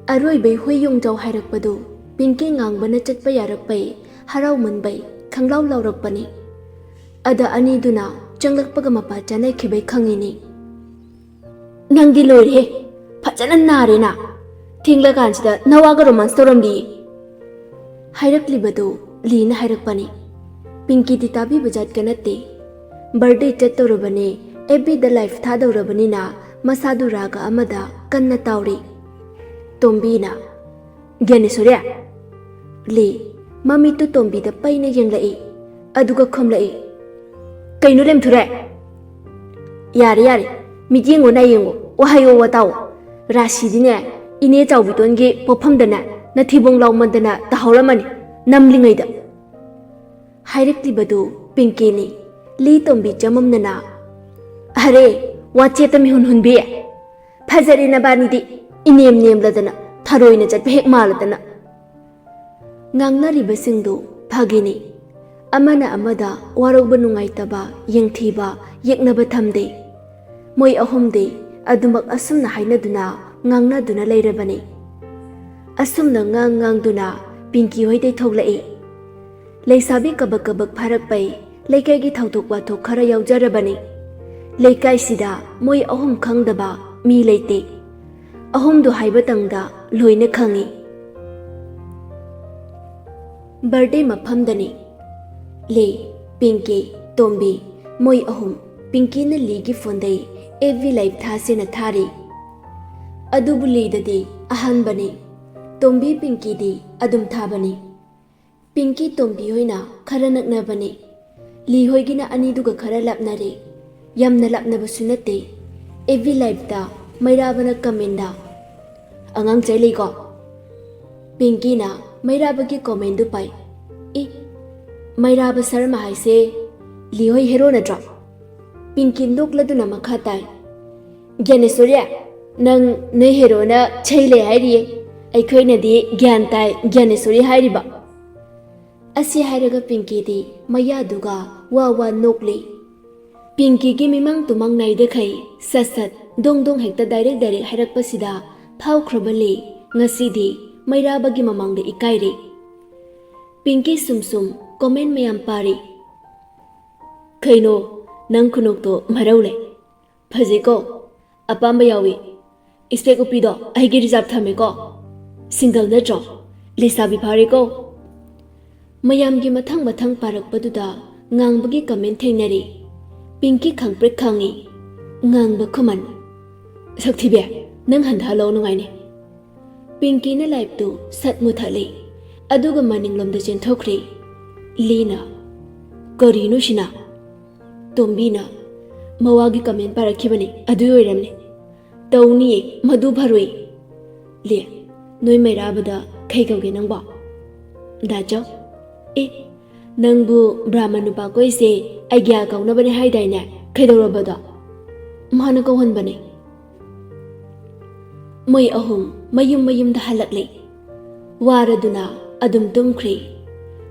Aroibai Huyung Jow Harakpadu, Pinky Ngangbana Chatpa Yarakpai, Harau Munbai, Khanglau Laurakpani. Ada Aniduna, Changlak Pagamapa Chane Kibai Khangini. Nangi Lori, Pachanan Narina, Tingla Gansta, Nawagaroman Storomdi. Hirakli Badu, Lin Hirakpani. Pinky Titabi Bajat Kanati. Birthday Chaturabani, Ebi the Life Thado Rabanina, Masadu Raga Amada, Kanna Tauri. Tombina Genesuria Lee Mami to Tombi the Paina Yanglai Aduga Comlai Kainulem Ture Yari Yari Mijingo Nayango Ohayo Watao Rashidine Ineta Vitongi Popamdana Natibong Laumandana Tahoramani Namlingida Hirekli Badu Pinkini Lee Tombi Jamam Nana Hare Wacheta Mihun Hunbia Pazarina Banidi Inim name ladana, Taroina at Pek Maladana Nangna Ribasindu, Pagini Amana Amada, Warobanungaitaba, Yang Tiba, Yaknabatamde Moy Ahomde, Adumak Asumna Hainaduna, Nangna Duna Lairabani Asumna Ngang Duna, Pinky Hoide Tolai Laisabi Kabakabak Parakbay, Lakagi Tautukwato Karayau Jarabani Lakai Sida, Moy Ahom Kangdaba, Mi Late Ahomdu Haibatangda, Loina Kangi Birthday Mapamdani Le, Pinky, Tombi, Moy Ahom, Pinky na Ligi Fonday, Every Life Thasina Thari Adubuli the day, Ahan Bani, Tombi Pinky di, Adum Tabani Pinky Tombi Hoina, Karanak Nabani, Li Hoigina Aniduga Karalap Nari, Yamna Lap Nabasunate, Every Life da, Mairabana Kamenda Angang Cheligo Pinky na Mairabaki Comendu Pai Mairaba Sarma I say Lihoi Herona drop Pinky look Laduna Makatai Genesuria Nang Ne Herona Chele Hairi I coina di Gantai Genesuri Hariba Asi Haraga Pinky di Mayaduga Wawa Nokli Pinky Gimimang to Mang Naidakai Sasat Dong Hekta Direct Harak Pasida Pau Krabali Ngasidi Mairabagi Mamang de Ikairi Pinky Sumsum Comment Mayam Pari Kaino Nang Kunokto Maraule Paziko Apambayawi Ispekupido Aigi Rizab Tameko Single Najo Lisabi Pariko Mayamgi Matang Parak Paduda Ngangbagi Comment Tenari Pinky Kangprik Kangi Ngang Bakuman Saktibe Nang Handalo Nungaine Pinky na life to Sat Muthali Aduga Maning Lom the Gentokri Lina Korino Shina Tombina Mawagi Kamen Parakibani Adu Ramne Tawni Madu Barui Le Noi Mairabada Kaigawge Nangba Dajo Nangbu Brahmanupa Koise Agya Kaunabani Haidaina Kaidorabada Manako Hanbani Moy Ahum Mayum the Halakli Waraduna Adum Tumkri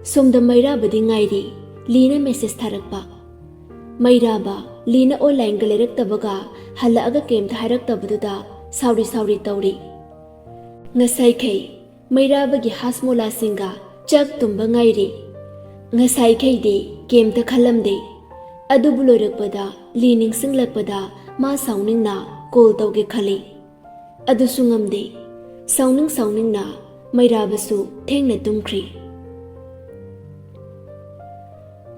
Sumda Mairabadi Ngairi Lina Mrs. Tarakpa Mairaba Lina O Langalerak Tabaga Halaga came to Harak Tabuda Sauri Tauri Ngasai Kay Mairabagi Hasmola Singa Chak Tumba Ngairi Ngasai Kay Day came to Kalamde Adubulorakpada Leaning Singlakpada Ma Sounding na Kol Tauge Kali Adusungamde Sounding na Mairabasu Teng na Tumkri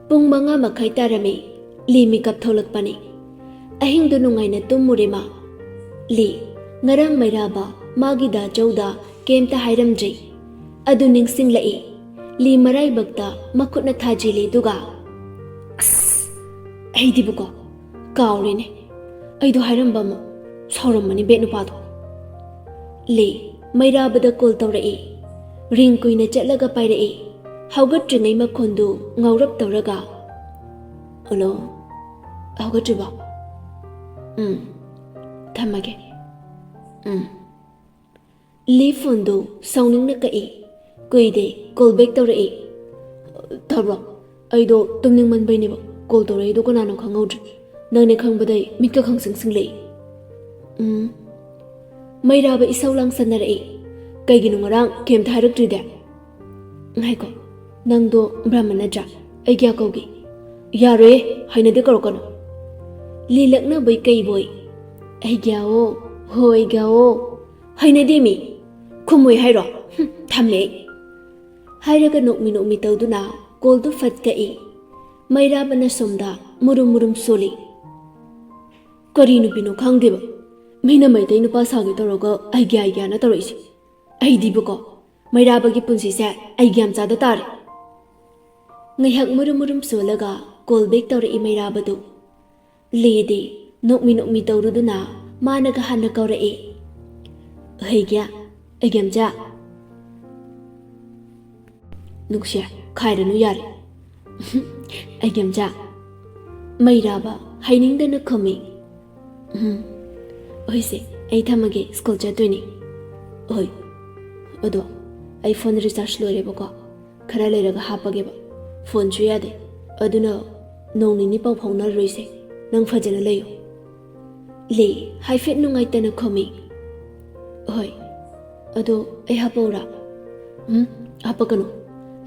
Pung mga Makay Tarami Li Mikap Tholakpani Ahing dunungay na tumurima Li Ngarang Mairaba Magida Jawda Kem ta Hairamjay Aduning Singlai Li Maray Bagta Makut na Thajili Duga As Ay di buko Kaurine Ay do Hairamba mo Sauramani Benupado Le Mairabada Kol Taurai Ring Kuina Chatlaga Pairai Haugatringay Makundu Ngaurap Tauraga Hello Haugatriba Tamage Le Fundo Sounding na Kai Kuide Kol Bek Taurai Tabra Aido Tumning Man Bainiba Kol Taurai do Kanano Kangaudri Nane Kangbadai Mika Kang Sing Sing Lay Mairaba Isaulang Sanarai Kaigino ngarang kem thairuktride. Ngaiko, nangdo Brahman nadra, ai kya kaugi. Yare, hainade karokano. Lilakna bai kai boy. Ai gyao, hoi gyao. Hainade mi. Khumoi hairo. Thamme. Hairaga nokmi tawduna koldu fatkai. Mairabana somda murum soli. Kari nupino khangdeba. Mina maitai nupa sagi toroga ai gya na toroisi. Ai dibuko. Mairabagi punsi se ai gyam chada tare. Ngayhak murum solaga kol bek tore I mairabadu. Lede nokmi tawruduna managa hanna kaura e. Ai gya ai gyam cha. Nuksya khairanu yare. Ai gyam cha. Mairaba hainingdana khami. Oise ai thamage school chatuni. Oi. Odo ai phone recharge loirebako. Khara leiraga hapageba. Phone chu yade. Aduna nongni pau phaunal roise. Nang phajana leyo. Le haifet nungai tana khami. Oi. Odo ai hapora. Hapakano.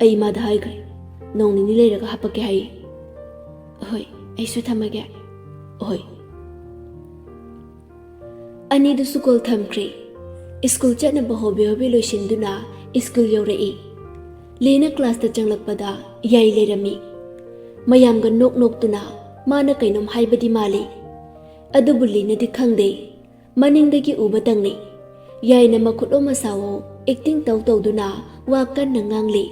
Ai ma da haigai. Nongni leiraga hapake hai. Oi. Ai su thamage. Oi. Ani du sukol thamkre. School chatna bahobe loisinduna school yore. Lena class ta changlakpada yai lerami. Mayamga nok tuna mana kainom haibadi mali. Adubu lina di khangde. Maningdagi ubatangni. Yai na makutlo masawo acting tawduna wakan na ngangli.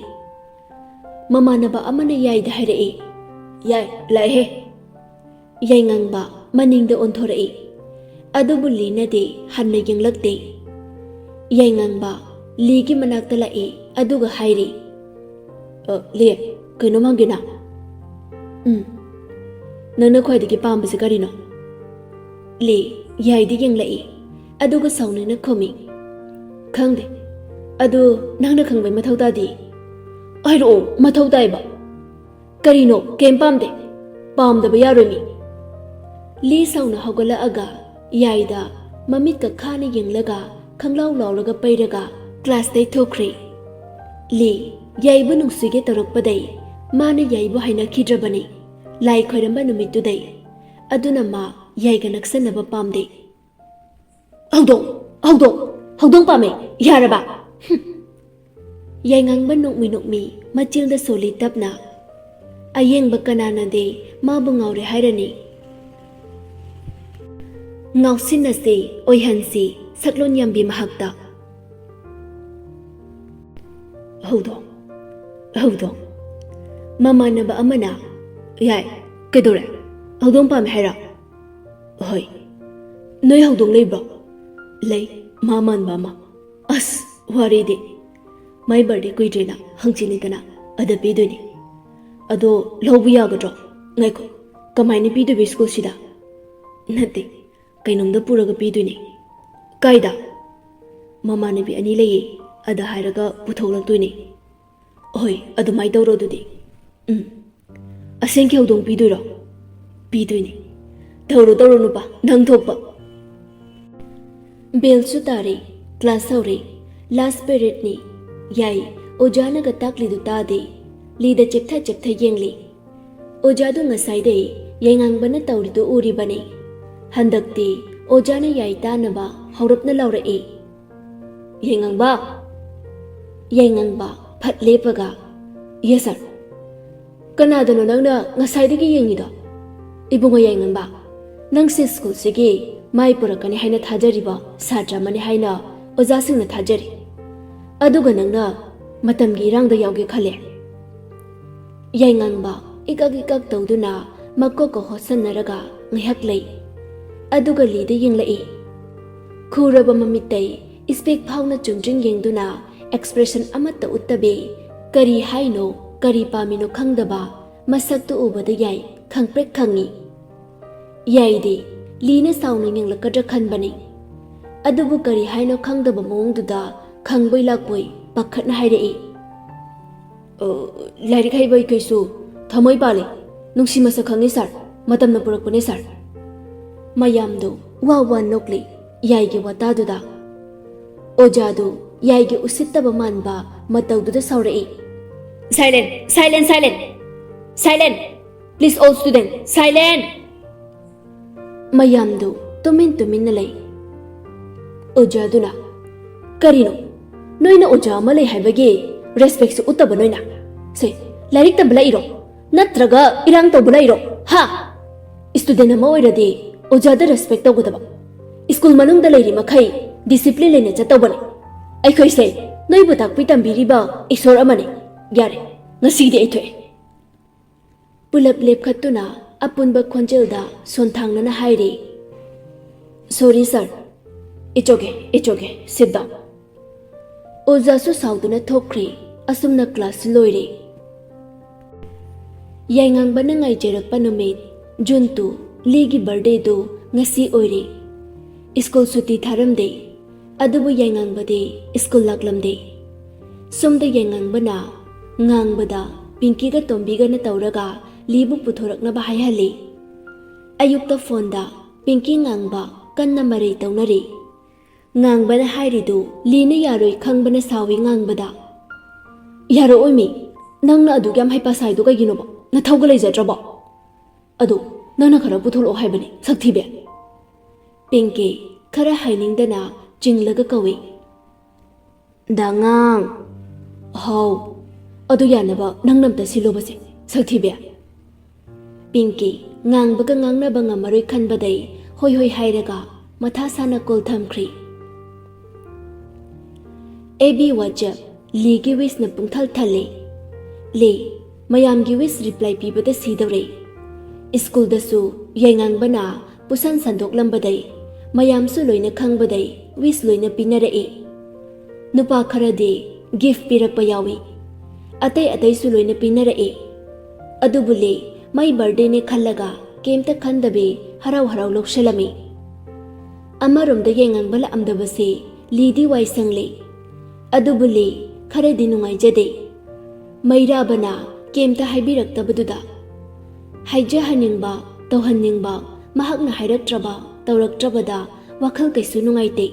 Mamanaba amana yai da haire. Yai lai he. Yai ngangba maningda onthore. Adubu lina de hanna yanglakde. Yai ngangba ligi manakta lai aduga hairi. Le kaino mangina. Nana khwaidagi pambase karino. Le yai di yanglai aduga saunina khomi. Khangde. Adu nangna khangbai mathau tadi. Airo mathau taiba. Karino kem pamde. Pamdaba yaromi. Li sauna hogala aga yaida mamit ka khani yenglaga khanglaw lawraga pairaga class dai thokre. Li yaibu nungsige tarokpadai mana yaibu haina khidrabani. Lai khoiramba numitudai. Aduna ma yaiga naksanaba pamde. Haudong pame yaraba. Yai ngangba nokmi machilda soli tapna. Ayengba kanana de mabu ngaure hairani. Ngausinasi oihansi saklon yambi mahakta. Haudong. Mamanaba amana. Yai, kedore. Haudong pame haira. Hoi. Noi haudong leibro. Lei, maman bama. As, waride. My birthday kuidrena hangchinidana adapiduni. Ado lawbu yagadro. Ngaiko, kamaini pidubi school sida. Nate, kainomda puraga piduni. Kaida. Mama nabi ani laye ada hairaga putholaktuini. Oi, adu mai tawro dudi. Asenki haudong piduro. Piduni. Tawro nupa nang thokpa. Bell sutari class hore last period ni. Yai, Ojana ga takli du tade, lida cheptha yengli. Ojadu ngasai de, yengang bana tawri du uri bane. Handakti, Ojana yai tanaba, haurapna laura e. Yengang ba, phat lepaga. Yes sir. Kanada no nang na ngasai de ki yengido. Ibunga yengang ba. Nang si school sige, mai purakani haina thajariba, satra mani haina, Ojasing na thajari. Aduga nangna matamgi irangda yauge khale. Yai ngangba ikak tawduna makko hosanaraga ngihak lei. Aduga lida yenglai. Khuraba mamitai ispek phawna chungjing yengduna expression amatta uttabe kari haino kari pamino khangdaba masaktu ubada yai khangprek khangi. Yai de lina sauna yenglakadra khanbani. Adubu kari haino khangdaba mongduda Khangboi lakboi pakhatna hairei. Lairik haibai kaisu thamoi pale nungsi masa khangi sar matamna purakpane sar. Mayamdo wawan nokli yaigi wataduda. Ojadu ꯌꯥꯏꯒꯤ ꯎꯁꯤꯠꯇꯕ ꯃꯥꯟꯕ ꯃꯇꯧꯗꯨꯗ ꯁꯥꯎꯔꯛꯏ꯫ "Silent! Silent! Silent! Silent! Please all students, silent!" ꯃꯌꯥꯝꯗꯨ ꯇꯨꯃꯤꯟꯅ ꯂꯩ꯫ ꯑꯣꯖꯥꯗꯨꯅ, "ꯀꯔꯤꯅꯣ? ꯅꯣꯏꯅ ꯑꯣꯖꯥ ꯑꯃ ꯂꯩ ꯍꯥꯏꯕꯒꯤ ꯔꯦꯁꯄꯦꯛꯁꯨ ꯎꯠꯇꯕ ꯅꯣꯏꯅ? ꯁꯦ, ꯂꯥꯏꯔꯤꯛ ꯇꯝꯕ ꯂꯥꯛꯏꯔꯣ? ꯅꯠꯇ꯭ꯔꯒ ꯏꯔꯥꯡ ꯇꯧꯕ ꯂꯥꯛꯏꯔꯣ? ꯍꯥ? ꯁ꯭ꯇꯨꯗꯦꯟꯠ ꯑꯃ ꯑꯣꯏꯔꯗꯤ ꯑꯣꯖꯥꯗ ꯔꯦꯁꯄꯦꯛ ꯇꯧꯒꯗꯕ꯫ ꯁ꯭ꯀꯨꯜ ꯃꯅꯨꯡꯗ ꯂꯩꯔꯤ ꯃꯈꯩ ꯗꯤꯁꯤꯄ꯭ꯂꯤꯟ ꯂꯩꯅ ꯆꯠꯇꯧꯕꯅꯤ꯫ ꯑꯩꯈꯣꯏꯁꯦ ꯅꯣꯏꯕꯨ ꯇꯥꯛꯄꯤ ꯇꯝꯕꯤꯔꯤꯕ ꯏꯁꯣꯔ ꯑꯃꯅꯤ꯫ ꯌꯥꯔꯦ, ꯉꯁꯤꯒꯤꯗꯤ ꯑꯩ ꯊꯣꯛꯑꯦ." ꯄꯨꯂꯞ ꯂꯦꯞꯈꯠꯇꯨꯅ ꯑꯄꯨꯟꯕ ꯈꯣꯟꯖꯦꯜꯗ ꯁꯣꯟꯊꯥꯡꯅꯅ ꯍꯥꯏꯔꯤ, "sorry sir, it's okay, sit down." ꯑꯣꯖꯥꯁꯨ ꯁꯥꯎꯗꯨꯅ ꯊꯣꯛꯈ꯭ꯔꯦ꯫ ꯑꯁꯨꯝꯅ ꯀ꯭ꯂꯥꯁ ꯂꯣꯏꯔꯦ꯫ ꯌꯥꯏꯉꯪꯕꯅ ꯉꯥꯏꯖꯔꯛꯄ ꯅꯨꯃꯤꯠ ꯖꯨꯟ 2 ꯂꯤꯒꯤ ꯕꯔꯊꯗꯦꯗꯨ ꯉꯁꯤ ꯑꯣꯏꯔꯦ꯫ ꯁ꯭ꯀꯨꯜ ꯁꯨꯇꯤ ꯊꯥꯔꯝꯗꯦ꯫ ꯑꯗꯨꯕꯨ ꯌꯥꯏꯉꯪꯕꯗꯤ ꯁ꯭ꯀꯨꯜ ꯂꯥꯛꯂꯝꯗꯦ꯫ ꯁꯣꯝꯗ ꯌꯥꯏꯉꯪꯕꯅ ꯉꯥꯡꯕꯗ ꯄꯤꯡꯀꯤꯒ ꯇꯣꯝꯕꯤꯒꯅ ꯇꯧꯔꯒ ꯂꯤꯕꯨ ꯄꯨꯊꯣꯔꯛꯅꯕ ꯍꯥꯏꯍꯜꯂꯤ꯫ ꯑꯌꯨꯛꯇ ꯐꯣꯟꯗ ꯄꯤꯡꯀꯤ ꯉꯥꯡꯕ ꯀꯟꯅ ꯃꯔꯩ ꯇꯧꯅꯔꯤ꯫ ꯉꯥꯡꯕꯅ ꯍꯥꯏꯔꯤꯗꯨ ꯂꯤꯅ ꯌꯥꯔꯣꯏ ꯈꯪꯕꯅ ꯁꯥꯎꯏ ꯉꯥꯡꯕꯗ꯫ "ꯌꯥꯔꯛꯑꯣꯏꯃꯤ, ꯅꯪꯅ ꯑꯗꯨꯛ ꯌꯥꯝ ꯍꯩꯄꯥ ꯁꯥꯏꯗꯣ ꯀꯩꯒꯤꯅꯣꯕ? ꯅꯊꯧꯒ ꯂꯩꯖꯗ꯭ꯔꯕꯣ? ꯑꯗꯣ ꯅꯪꯅ ꯈꯔ ꯄꯨꯊꯣꯛꯂꯛꯑꯣ ꯍꯥꯏꯕꯅꯤ, ꯁꯛꯊꯤꯕꯤ." ꯄꯤꯡꯀꯤ ꯈꯔ ꯍꯥꯏꯅꯤꯡꯗꯅ ꯆꯤꯡꯂꯒ ꯀꯧꯏ꯫ "ꯗꯥꯉꯥꯡ." "ꯍꯥꯎ, ꯑꯗꯨ ꯌꯥꯅꯕ ꯅꯪꯅ ꯑꯝꯇ ꯁꯤꯜꯂꯣꯕꯁꯦ, ꯁꯛꯊꯤꯕꯤ." ꯄꯤꯡꯀꯤ ꯉꯥꯡꯕꯒ ꯉꯥꯡꯅꯕ ꯉꯝꯃꯔꯣꯏ ꯈꯟꯕꯗꯩ ꯍꯣꯏ ꯍꯥꯏꯔꯒ ꯃꯊꯥ ꯁꯥꯅ ꯀꯣꯜ ꯊꯝꯈ꯭ꯔꯤ꯫ ꯑꯦꯕꯤ ꯋꯥꯆꯞ ꯂꯤꯒꯤ ꯋꯤꯁꯅ ꯄꯨꯡꯊꯜ ꯊꯜꯂꯦ꯫ ꯂꯤ ꯃꯌꯥꯝꯒꯤ ꯋꯤꯁ ꯔꯤꯄ꯭ꯂꯥꯏ ꯄꯤꯕꯗ ꯁꯤꯗꯧꯔꯦ꯫ ꯁ꯭ꯀꯨꯜꯗꯁꯨ ꯌꯥꯏꯉꯪꯕꯅ ꯄꯨꯁꯟ ꯁꯟꯗꯣꯛꯂꯝꯕꯗꯩ ꯃꯌꯥꯝꯁꯨ ꯂꯣꯏꯅ ꯈꯪꯕꯗꯩ ꯋꯤꯁ ꯂꯣꯏꯅ ꯄꯤꯅꯔꯛꯏ꯫ ꯅꯨꯄꯥ ꯈꯔꯗꯤ ꯒꯤꯐꯠ ꯄꯤꯔꯛꯄ ꯌꯥꯎꯏ꯫ ꯑꯇꯩꯁꯨ ꯂꯣꯏꯅ ꯄꯤꯅꯔꯛꯏ꯫ ꯑꯗꯨꯕꯨ ꯂꯤ ꯃꯥꯏ ꯕꯔꯊꯗꯦꯅꯦ ꯈꯜꯂꯒ ꯀꯩꯝꯇ ꯈꯟꯗꯕꯤ ꯍꯔꯥꯎ ꯂꯧꯁꯜꯂꯝꯃꯤ꯫ ꯑꯃꯔꯣꯝꯗ ꯌꯥꯏꯉꯪꯕ ꯂꯥꯛꯑꯝꯗꯕꯁꯦ ꯂꯤꯗꯤ ꯋꯥꯏ ꯁꯪꯂꯦ꯫ ꯑꯗꯨꯕꯨ ꯂꯤ ꯈꯔꯗꯤ ꯅꯨꯡꯉꯥꯏꯖꯗꯦ꯫ ꯃꯩꯔꯥꯕꯅ ꯀꯩꯝꯇ ꯍꯥꯏꯕꯤꯔꯛꯇꯕꯗꯨꯗ ꯍꯥꯏꯖꯍꯟꯅꯤꯡꯕ, ꯇꯧꯍꯟꯅꯤꯡꯕ ꯃꯍꯥꯛꯅ ꯍꯥꯏꯔꯛꯇ꯭ꯔꯕ, ꯇꯧꯔꯛꯇ꯭ꯔꯕꯗ ꯋꯥꯈꯜ ꯀꯩꯁꯨ ꯅꯨꯡꯉꯥꯏꯇꯦ꯫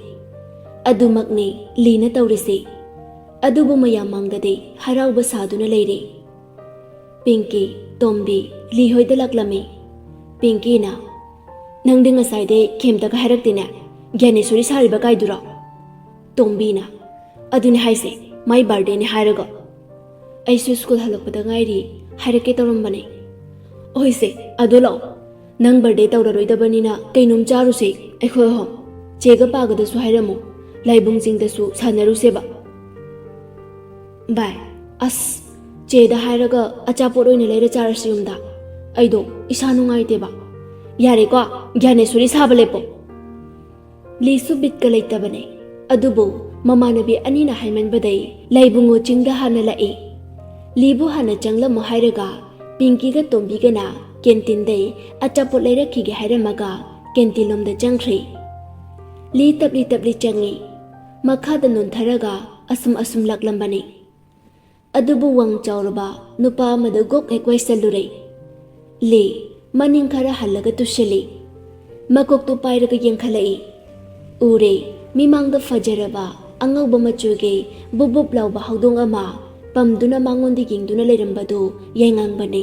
ꯑꯗꯨꯃꯛꯅꯤ ꯂꯤꯅ ꯇꯧꯔꯤꯁꯦ꯫ ꯑꯗꯨꯕꯨ ꯃꯌꯥꯝ ꯃꯥꯡꯗꯗꯤ ꯍꯔꯥꯎꯕ ꯁꯥꯗꯨꯅ ꯂꯩꯔꯦ꯫ ꯄꯤꯡꯀꯤ, ꯇꯣꯝꯕꯤ ꯂꯤ ꯍꯣꯏꯗ ꯂꯥꯛꯂꯝꯃꯤ꯫ ꯄꯤꯡꯀꯤꯅ, "ꯅꯪꯗꯤ ꯉꯁꯥꯏꯗꯩ ꯀꯩꯝꯇꯒ ꯍꯥꯏꯔꯛꯇꯦꯅꯦ, ꯒ꯭ꯌꯥꯅꯦꯁꯣꯔꯤ ꯁꯥꯔꯤꯕ ꯀꯥꯏꯗꯨꯔꯣ?" ꯇꯣꯝꯕꯤꯅ, "ꯑꯗꯨꯅꯦ ꯍꯥꯏꯁꯦ, ꯃꯥꯏ ꯕꯥꯔꯊꯗꯦꯅꯦ ꯍꯥꯏꯔꯒ." "ꯑꯩꯁꯨ ꯁ꯭ꯀꯨꯜ ꯍꯜꯂꯛꯄꯗ ꯉꯥꯏꯔꯤ, ꯍꯥꯏꯔꯛꯀꯦ ꯇꯧꯔꯝꯕꯅꯦ." "ꯍꯣꯏꯁꯦ, ꯑꯗꯣ ꯂꯥꯛꯑꯣ, ꯅꯪ ꯕꯔꯊꯗꯦ ꯇꯧꯔꯔꯣꯏꯗꯕꯅꯤꯅ ꯀꯩꯅꯣꯝ ꯆꯥꯔꯨꯁꯦ ꯑꯩꯈꯣꯏ ꯑꯍꯨꯝ꯫ ꯆꯦꯒ ꯄꯥꯒꯗꯁꯨ ꯍꯥꯏꯔꯝꯃꯨ, ꯂꯥꯏꯕꯨꯡ ꯆꯤꯡꯗꯁꯨ ꯁꯥꯟꯅꯔꯨꯁꯦꯕ." "ꯚꯥꯏ, ꯑꯁ ꯆꯦꯗ ꯍꯥꯏꯔꯒ ꯑꯆꯥꯄꯣꯠ ꯑꯣꯏꯅ ꯂꯩꯔ ꯆꯥꯔꯁꯤ ꯌꯨꯝꯗ, ꯑꯩꯗꯣ ꯏꯁꯥ ꯅꯨꯡꯉꯥꯏꯇꯦꯕ." "ꯌꯥꯔꯦꯀꯣ, ꯒ꯭ꯌꯥꯅꯦꯁꯣꯔꯤ ꯁꯥꯕ ꯂꯦꯞꯄꯣ." ꯂꯤꯁꯨ ꯕꯤꯠꯀ ꯂꯩꯇꯕꯅꯦ꯫ ꯑꯗꯨꯕꯨ ꯃꯃꯥꯟꯅꯕꯤ ꯑꯅꯤꯅ ꯍꯥꯏꯃꯟꯕꯗꯩ ꯂꯥꯏꯕꯨꯡꯉꯣ ꯆꯤꯡꯗ ꯍꯥꯟꯅ ꯂꯥꯛꯏ꯫ ꯂꯤꯕꯨ ꯍꯥꯟꯅ ꯆꯪꯂꯝꯃꯣ ꯍꯥꯏꯔꯒ ꯄꯤꯡꯀꯤꯒ ꯇꯣꯝꯕꯤꯒꯅ ꯀꯦꯟꯇꯤꯟꯗꯩ ꯑꯆꯥꯄꯣꯠ ꯂꯩꯔꯛꯈꯤꯒꯦ ꯍꯥꯏꯔꯝꯃꯒ ꯀꯦꯟꯇꯤꯟꯂꯣꯝꯗ ꯆꯪꯈ꯭ꯔꯦ꯫ ꯂꯤ ꯇꯞꯂꯤ ꯆꯪꯉꯤ꯫ ꯃꯈꯥꯗ ꯅꯣꯟꯊꯔꯒ ꯑꯁꯨꯝ ꯂꯥꯛꯂꯝꯕꯅꯤ꯫ ꯑꯗꯨꯕꯨ ꯋꯥꯡ ꯆꯥꯎꯔꯕ ꯅꯨꯄꯥ ꯑꯃꯗ ꯒꯣꯛ ꯍꯦꯛ ꯋꯥꯏꯁꯜꯂꯨꯔꯦ꯫ ꯂꯤ ꯃꯅꯤꯡ ꯈꯔ ꯍꯜꯂꯒ ꯇꯨꯁꯤꯜꯂꯤ꯫ ꯃꯀꯣꯛꯇꯨ ꯄꯥꯏꯔꯒ ꯌꯦꯡꯈꯠꯂꯛꯏ꯫ ꯎꯔꯦ ꯃꯤꯃꯥꯡꯗ ꯐꯖꯔꯕ ꯑꯉꯧꯕ ꯃꯆꯨꯒꯤ ꯕꯨꯞ ꯂꯥꯎꯕ ꯍꯧꯗꯣꯡ ꯑꯃ ꯄꯝꯗꯨꯅ ꯃꯉꯣꯟꯗ ꯌꯦꯡꯗꯨꯅ ꯂꯩꯔꯝꯕꯗꯨ ꯌꯥꯏꯉꯪꯕꯅꯤ꯫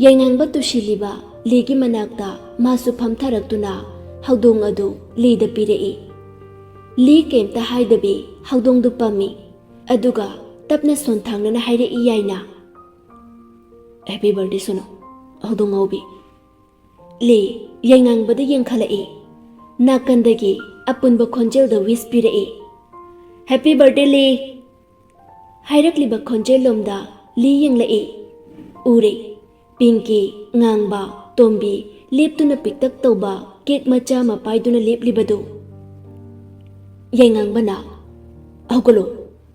ꯌꯥꯏꯉꯪꯕ ꯇꯨꯁꯤꯜꯂꯤꯕ ꯂꯤꯒꯤ ꯃꯅꯥꯛꯇ ꯃꯥꯁꯨ ꯐꯝꯊꯔꯛꯇꯨꯅ ꯍꯧꯗꯣꯡ ꯑꯗꯨ ꯂꯤꯗ ꯄꯤꯔꯛꯏ꯫ ꯂꯤ ꯀꯩꯝꯇ ꯍꯥꯏꯗꯕꯤ ꯍꯧꯗꯣꯡꯗꯨ ꯄꯝꯃꯤ꯫ ꯑꯗꯨꯒ ꯇꯞꯅ ꯁꯣꯟꯊꯥꯡꯅꯅ ꯍꯥꯏꯔꯛꯏ ꯌꯥꯏꯅ, "ꯍꯦꯄꯤ ꯕꯔꯊꯗꯦ ꯁꯣꯅꯣ, ꯍꯧꯗꯣꯡ ꯉꯥꯎꯕꯤ." ꯂꯤ ꯌꯥꯏꯉꯪꯕꯗ ꯌꯦꯡꯈꯠꯂꯛꯏ꯫ ꯅꯥꯀꯟꯗꯒꯤ ꯑꯄꯨꯟꯕ ꯈꯣꯟꯖꯦꯜꯗ ꯋꯤꯁ ꯄꯤꯔꯛꯏ, "ꯍꯦꯄꯤ ꯕꯔꯊꯗꯦ ꯂꯤ." ꯍꯥꯏꯔꯛꯂꯤꯕ ꯈꯣꯟꯖꯦꯜꯂꯣꯝꯗ ꯂꯤ ꯌꯦꯡꯂꯛꯏ꯫ ꯎꯔꯦ ꯄꯤꯡꯀꯤ, ꯉꯥꯡꯕ, ꯇꯣꯝꯕꯤ ꯂꯦꯞꯇꯨꯅ ꯄꯤꯛꯇꯛ ꯇꯧꯕ ꯀꯦꯛ ꯃꯆꯥ ꯑꯃ ꯄꯥꯏꯗꯨꯅ ꯂꯦꯞꯂꯤꯕꯗꯨ꯫ ꯌꯥꯏꯉꯪꯕꯅ, "ꯍꯧꯒꯠꯂꯣ,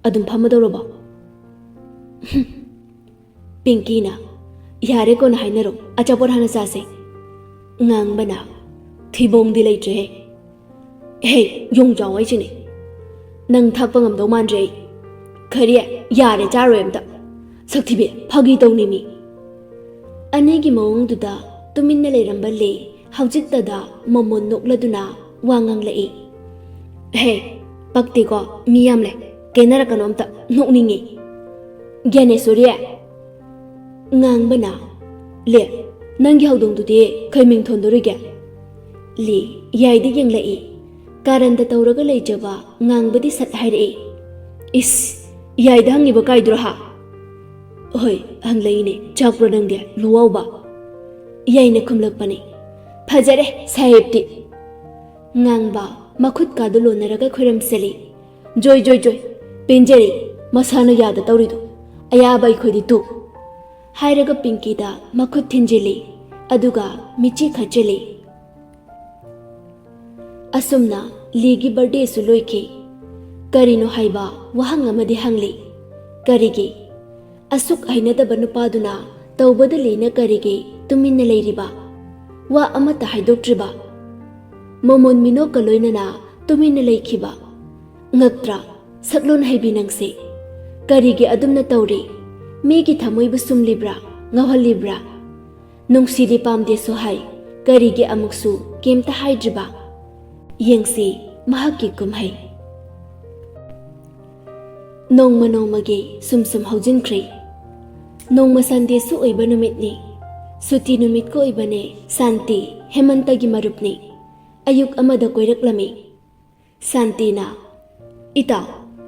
ꯑꯗꯨꯝ ꯐꯝꯃꯗꯧꯔꯕꯣ?" ꯄꯤꯡꯀꯤꯅ, "ꯌꯥꯔꯦ, ꯀꯣꯟꯅ ꯍꯥꯏꯅꯔꯣ, ꯑꯆꯥꯄꯣꯠ ꯍꯥꯟꯅ ꯆꯥꯁꯦ." ꯉꯥꯡꯕꯅ, "ꯊꯤꯕꯣꯡꯗꯤ ꯂꯩꯇ꯭ꯔꯦꯍꯦ." "ꯍꯦ, ꯌꯣꯡꯖꯥꯎ ꯍꯥꯏꯁꯤꯅꯦ, ꯅꯪ ꯊꯛꯄ ꯉꯝꯗꯧ ꯃꯥꯟꯗ꯭ꯔꯦ ꯑꯩ." "ꯈꯔꯤ, ꯌꯥꯔꯦ, ꯆꯥꯔꯣꯏ ꯑꯝꯇ." "ꯁꯛꯊꯤꯕꯤ, ꯐꯥꯒꯤ ꯇꯧꯅꯤꯃꯤ." ꯑꯅꯤꯒꯤ ꯃꯑꯣꯡꯗꯨꯗ ꯇꯨꯃꯤꯟꯅ ꯂꯩꯔꯝꯕ ꯂꯤ ꯍꯧꯖꯤꯛꯇꯗ ꯃꯃꯣꯟ ꯅꯣꯛꯂꯗꯨꯅ ꯋꯥ ꯉꯥꯡꯂꯛꯏ꯫ "ꯍꯦ, Paktiko, miyamle, kenarakanonta, nokningi. Gene Surya Ngang Bana Le, Nangi Hodong today, coming Tondoriga. Li, Yadi Yang Lai, Karanda Tauraga Java, Ngang Badi Sat Hide. Is Yaidangi Bakaidroha. Oi, Anglaine, Chakrananga, Luhongba. Yaina Kumlapani. Pajare, Sahibti Ngangba, Makut Kadulo Naraga Kuram Seli. Joy, Pinjari, Masano Yada Taurido. Ayaba Kuditu Hairaga Pinkida, Makut Tinjili, Aduga, Michi Kachili. Asumna, Ligi Birthday Suluiki. Karino Haiba, Wahangamadi Hangli. Karigi Asuk Hainada Banupaduna, Taubadalina Karigi, Tumina Ladiba. Wa Amata Haidoktriba. Momon Minoka Loinana, Tumina Laikiba. Ngaktra, Saklon Haibinangse. Karigi Adumna Tauri, Migi Tamoiba Sum Libra, Ngawal Libra. Nung Sidi Pam de Sohai, Karigi Amuksu, Game Tahidriba. Yengsi, Mahaki Kumhai. Nong Manomagi, Sum Haujin Kri. Nong Masande Su Ibanumitni. Suti Numit Ko Ibane, Santi, Hemantagi Marupni. Ayuk Amada Koiraklami. Santina. Ita,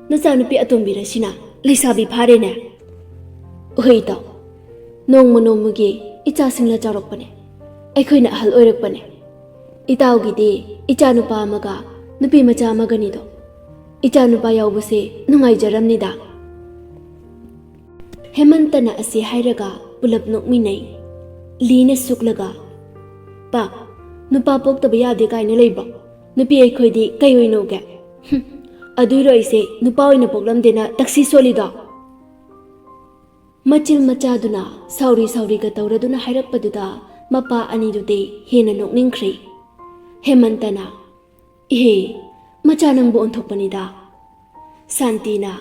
Nazanupi Atumbirashina. Lisabi Parina Uita Nong Monomugi, Ita Singla Jarokpane, Equina Hal Orekpane, Itaugi, Itanupa Maga, Nupi Macha Maganido, Itanupa Yaubuse, Nungai Jaramnida Hemantana Asi Hairaga, Pulap Nokmine, Lina Suklaga Pa, Nupa Pok the Bayadi Kaina Labor, Nupi Equidi, Kayuinoga. Aduro ise nupa oina poglam dena taxi solida Machil machaduna sauri ga tauraduna hairakpaduda mapa anidude hena nokningkhri Hemantana Ihe macha nangbu onthokpanida Santina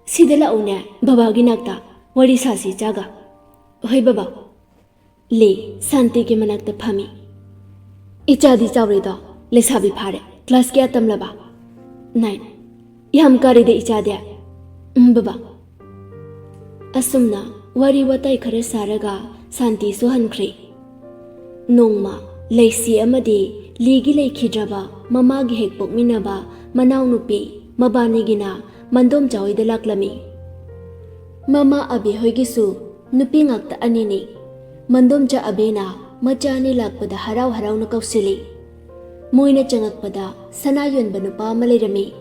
Sidala one babagi nakta wari sasi jaga Hoi baba Le Santi ke manakta phami Ichadi chawrida lesabi phare class kya tamlaba 9. Yam kari de ichadya. Baba. Asumna, wari watai khara saraga, Santi suhankri. Nongma, Laisi amadi, Ligi Laikidraba, Mamagi hekpok minaba, Manaw nupi, Mabanigina, Mandom jawi de laklami. Mama abi hoigisu, Nupi ngakta anini. Mandom ja abena, Machani lakpada haraw na kausili. Moina changakpada sanayon banupa malirami.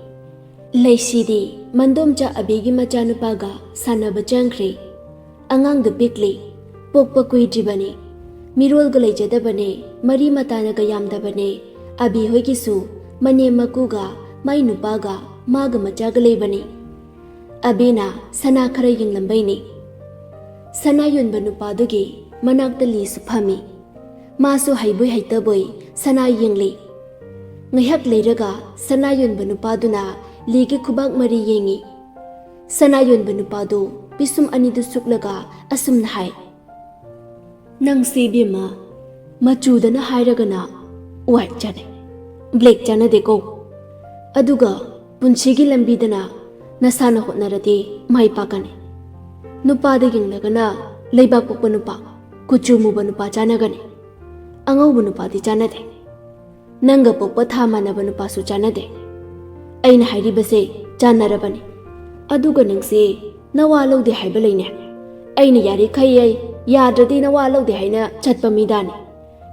Laisidi mandomcha abigi machanupaga sanaba changkri. Angang the bigly, pokpa kuidribani. Mirol galajadabane, Mari matanaga yamdabane, Abi hoigisu, Mane makuga, Mainupaga, Maga machagalebani. Abena sanakara yung lambayni. Sanayon banupadugi, Managdali supami. Maso haiboy haitaboy, sanayingli. Ngayak leiraga, Sanayon banupaduna, Ligi kubag mari yengi. Sanayon banupado, Pisum anidu suklaga, Asum nahay. Nang sibima, Machuda na hairaga na, White chane, Black chana deko. Aduga, Punchigi lambida na, Nasana hot narati, Maipakane. Nupada yung lagana, Laybak panupa, Kuchumu banupa chanagane. Angaw banupati chanade. Nanga pokpa thama na banupa su chanade. Ay na hairibase, chanarabane. Aduga nangsi, nawalaw di haibalayne. Ay na yari kayay, yadradi nawalaw di hay na chatpamidane.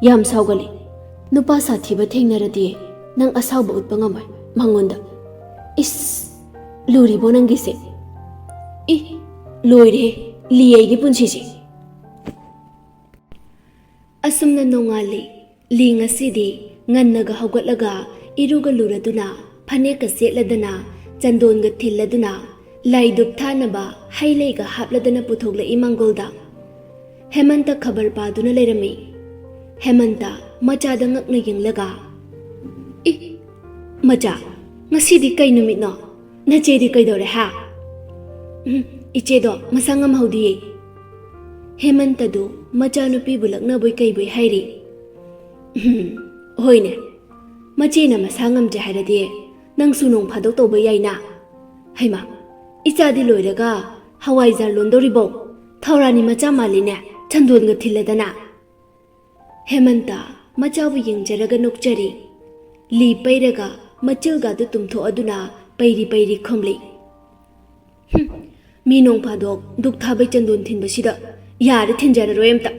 Yam sawgali. Nupa sa thiba thengnaradi, nang asawba utpangamay, mangonda. Is, luribo nang gise. Loire, liyay gi punchisi. Asum na nongali, linga sidi, ngannaga hawgatlaga, iruga luraduna, paneka setladana, chandonga tilladuna, laiduk thanaba, hailayga hapladana puthogla imangolda. Hemanta khabar paduna lairami. Hemanta, machada ngakna yinglaga. Macha, ngasidi kay numit no, nachedi kay dore ha. Ichedo, masangam haudiye. Hemantadu, machanupi bulakna boy kay boy hairi. Hoyne, machina masangam jaharadi, ꯅꯪꯁꯨ ꯅꯣꯡ ꯐꯥꯗꯣꯛ ꯇꯧꯕ ꯌꯥꯏꯅ ꯍꯩꯃꯥ ꯏꯆꯥꯗꯤ ꯂꯣꯏꯔꯒ ꯍꯋꯥꯏꯖꯥꯔ ꯂꯣꯟꯗꯧꯔꯤꯕꯣ ꯊꯧꯔꯥꯅꯤ ꯃꯆꯥ ꯃꯥꯜꯂꯤꯅꯦ ꯆꯟꯗꯣꯟꯒ ꯊꯤꯜꯂꯗꯅ ꯍꯦꯃꯟꯇ ꯃꯆꯥꯕꯨ ꯌꯦꯡꯖꯔꯒ ꯅꯣꯛꯆꯔꯤ ꯂꯤ ꯄꯩꯔꯒ ꯃꯆꯤꯜꯒꯗꯨ ꯇꯨꯝꯊꯣꯛꯑꯗꯨꯅ ꯄꯩꯔꯤ ꯄꯩꯔꯤ ꯈꯨꯝꯂꯤ ꯃꯤ ꯅꯣꯡ ꯐꯥꯗꯣꯛ ꯗꯨꯛ ꯊꯥꯕꯩ ꯆꯟꯗꯣꯟ ꯊꯤꯟꯕꯁꯤꯗ ꯌꯥꯔꯦ ꯊꯤꯟꯖꯔꯔꯣꯏ ꯑꯝꯇ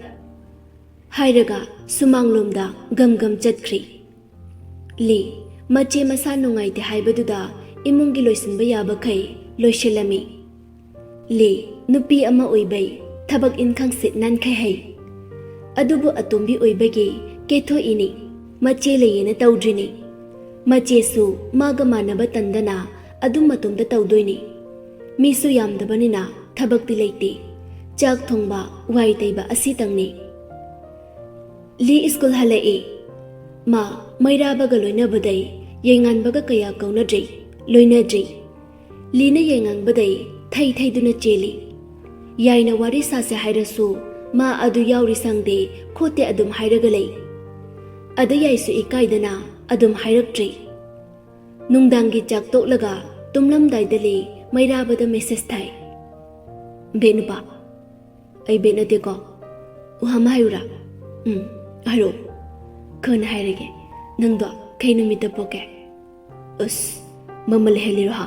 ꯍꯥꯏꯔꯒ ꯁꯨꯃꯥꯡꯂꯣꯝꯗ ꯒꯝ ꯒꯝ ꯆꯠꯈ꯭ꯔꯤ ꯂꯤ ꯃꯆꯦ ꯃꯁꯥ ꯅꯨꯡꯉꯥꯏꯇꯦ ꯍꯥꯏꯕꯗꯨꯗ ꯏꯃꯨꯡꯒꯤ ꯂꯣꯏꯁꯤꯟꯕ ꯌꯥꯕꯈꯩ ꯂꯣꯏꯁꯤꯜꯂꯝꯃꯤ ꯂꯤ ꯅꯨꯄꯤ ꯑꯃ ꯑꯣꯏꯕꯩ ꯊꯕꯛ ꯏꯟꯈꯥꯡ ꯁꯤꯠ ꯅꯥꯟꯈꯩ ꯍꯩ ꯑꯗꯨꯕꯨ ꯑꯇꯣꯝꯕꯤ ꯑꯣꯏꯕꯒꯤ ꯀꯦꯊꯣꯛꯏꯅꯤ ꯃꯆꯦ ꯂꯩꯌꯦꯅ ꯇꯧꯗ꯭ꯔꯤꯅꯤ ꯃꯆꯦꯁꯨ ꯃꯥꯒ ꯃꯥꯟꯅꯕ ꯇꯟꯗꯅ ꯑꯗꯨꯝ ꯃꯇꯣꯝꯗ ꯇꯧꯗꯣꯏꯅꯤ ꯃꯤꯁꯨ ꯌꯥꯝꯗꯕꯅꯤꯅ ꯊꯕꯛꯇꯤ ꯂꯩꯇꯦ ꯆꯥꯛ ꯊꯣꯡꯕ ꯋꯥꯏ ꯇꯩꯕ ꯑꯁꯤꯇꯪꯅꯤ ꯂꯤ ꯁ꯭ꯀꯨꯜ ꯍꯜꯂꯛꯏ ꯃꯥ ꯃꯩꯔꯥꯕꯒ ꯂꯣꯏꯅꯕꯗꯩ ꯌꯥꯏꯉꯥꯟꯕꯒ ꯀꯌꯥ ꯀꯧꯅꯗ꯭ꯔꯤ ꯂꯣꯏꯅꯗ꯭ꯔꯤ ꯂꯤꯅ ꯌꯥꯏꯉꯥꯟꯕꯗꯩ ꯊꯩ ꯊꯩꯗꯨꯅ ꯆꯦꯜꯂꯤ ꯌꯥꯏꯅ ꯋꯥꯔꯤ ꯁꯥꯁꯦ ꯍꯥꯏꯔꯁꯨ ꯃꯥ ꯑꯗꯨ ꯌꯥꯎꯔꯤ ꯁꯪꯗꯦ ꯈꯣꯠꯇꯦ ꯑꯗꯨꯝ ꯍꯥꯏꯔꯒ ꯂꯩ ꯑꯗ ꯌꯥꯏꯁꯨ ꯏꯀꯥꯏꯗꯅ ꯑꯗꯨꯝ ꯍꯥꯏꯔꯛꯇ꯭ꯔꯤ ꯅꯨꯡꯗꯥꯡꯒꯤ ꯆꯥꯛ ꯇꯣꯛꯂꯒ ꯇꯨꯝꯂꯝꯗꯥꯏꯗ ꯂꯤ ꯃꯩꯔꯥꯕꯗ ꯃꯦꯁꯦꯖ ꯊꯥꯏ ꯕꯦꯠ ꯅꯨꯄꯥ ꯑꯩ ꯕꯦꯠ ꯅꯠꯇꯦꯀꯣ ꯋꯥ ꯑꯃ ꯍꯥꯏꯌꯨꯔꯥ ꯍꯥꯏꯔꯛꯑꯣ ꯈꯔꯅ ꯍꯥꯏꯔꯒꯦ ꯅꯪꯗꯣ ꯀꯩ ꯅꯨꯃꯤꯠꯇ ꯄꯣꯛꯀꯦ ꯑꯁ ꯃꯃꯜ ꯍꯦꯜꯂꯤꯔꯣ ꯍꯥ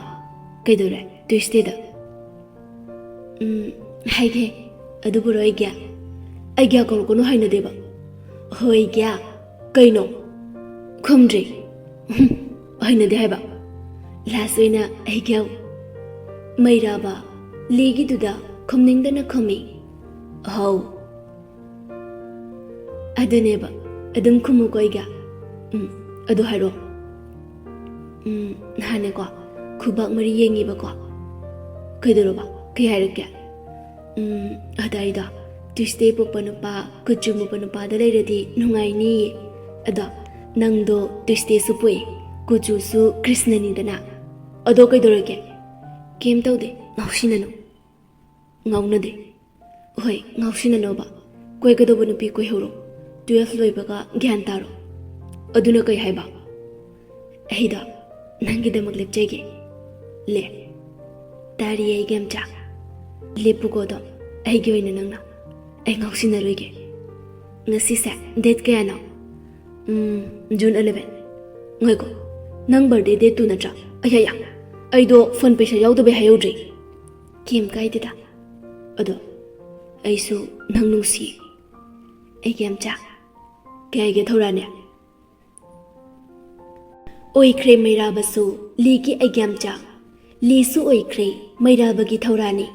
ꯀꯩꯗꯧꯔꯦ ꯇ꯭ꯌꯨꯁꯗꯦꯗ ꯍꯥꯏꯒꯦ ꯑꯗꯨꯕꯨꯔꯣ ꯑꯩꯒ꯭ꯌꯥ ꯀꯧꯔꯛꯀꯅꯨ ꯍꯩꯅꯗꯦꯕ ꯍꯣꯏ ꯒ꯭ꯌꯥ ꯀꯩꯅꯣ ꯈꯨꯝꯗ꯭ꯔꯤ ꯍꯩꯅꯗꯦ ꯍꯥꯏꯕ ꯂꯥꯁ ꯑꯣꯏꯅ ꯑꯩꯒ꯭ꯌꯥ ꯃꯩꯔꯥꯕ ꯂꯤꯒꯤꯗꯨꯗ ꯈꯨꯝꯅꯤꯡꯗꯅ ꯈꯨꯝꯃꯤ ꯍꯥꯎ ꯑꯗꯨꯅꯦꯕ ꯑꯗꯨꯝ ꯈꯨꯝꯃꯨꯀꯣ ꯑꯩꯒ꯭ꯌꯥ ꯑꯗꯨ ꯍꯥꯏꯔꯣ ꯅꯍꯥꯟꯅꯦꯀꯣ ꯈꯨꯕꯥꯛ ꯃꯔꯤ ꯌꯦꯡꯉꯤꯕꯀꯣ ꯀꯩꯗꯧꯔꯕ ꯀꯩ ꯍꯥꯏꯔꯛꯀꯦ ꯑꯗꯥꯏꯗ ꯇ꯭ꯌꯨꯁꯗꯦ ꯄꯣꯛꯄ ꯅꯨꯄꯥ ꯀꯨꯆꯨ ꯃꯨꯕ ꯅꯨꯄꯥꯗ ꯂꯩꯔꯗꯤ ꯅꯨꯡꯉꯥꯏꯅꯤꯌꯦ ꯑꯗꯣ ꯅꯪꯗꯣ ꯇ꯭ꯌꯨꯁꯗꯦꯁꯨ ꯄꯣꯛꯏ ꯀꯨꯆꯨꯁꯨ ꯀ꯭ꯔꯤꯁꯅꯅꯤꯗꯅ ꯑꯗꯣ ꯀꯩꯗꯧꯔꯒꯦ ꯀꯩꯝ ꯇꯧꯗꯦ ꯉꯥꯎꯁꯤꯟꯅꯅꯨ ꯉꯥꯎꯅꯗꯦ ꯍꯣꯏ ꯉꯥꯎꯁꯤꯟꯅꯅꯣꯕ ꯀꯣꯏꯒꯗꯧꯕ ꯅꯨꯄꯤ ꯀꯣꯏꯍꯧꯔꯣ 12 ꯂꯣꯏꯕꯒ ꯒ꯭ꯌꯥꯟ ꯇꯥꯔꯣ ꯑꯗꯨꯅ ꯀꯩ ꯍꯥꯏꯕ ꯑꯩꯗꯣ ꯅꯪꯒꯤꯗꯃꯛ ꯂꯦꯞꯆꯒꯦ ꯂꯦ ꯇꯥꯔꯤꯌꯦ ꯑꯩꯒꯤ ꯃꯆꯥ ꯂꯦꯞꯄꯨꯀꯣꯗꯣ ꯑꯩꯒꯤ ꯑꯣꯏꯅ ꯅꯪꯅ ꯑꯩ ꯉꯥꯎꯁꯤꯟꯅꯔꯣꯏꯒꯦ ꯉꯁꯤꯁꯦ ꯗꯦꯠ ꯀꯌꯥꯅꯣ ꯖꯨꯟ 11 ꯉꯥꯏꯀꯣ ꯅꯪ ꯕꯔꯗꯦ ꯗꯦꯠ 2 ꯅꯠꯇ꯭ꯔꯥ ꯑꯌꯥ ꯑꯩꯗꯣ ꯐꯣꯟ ꯄꯩꯁꯥ ꯌꯥꯎꯗꯕꯩ ꯍꯥꯏꯍꯧꯗ꯭ꯔꯤ ꯀꯩꯝ ꯀꯥꯏꯗꯦꯗ ꯑꯗꯣ ꯑꯩꯁꯨ ꯅꯪ ꯅꯨꯡꯁꯤ ꯑꯩꯒꯤ ꯃꯆꯥ ꯀꯌꯥꯒꯤ ꯊꯧꯔꯥꯅꯦ ꯑꯣꯏꯈ꯭ꯔꯦ ꯃꯩꯔꯥꯕꯁꯨ ꯂꯤꯒꯤ ꯑꯩꯒꯤ ꯃꯆꯥ ꯂꯤꯁꯨ ꯑꯣꯏꯈ꯭ꯔꯦ ꯃꯩꯔꯥꯕꯒꯤ ꯊꯧꯔꯥꯅꯤ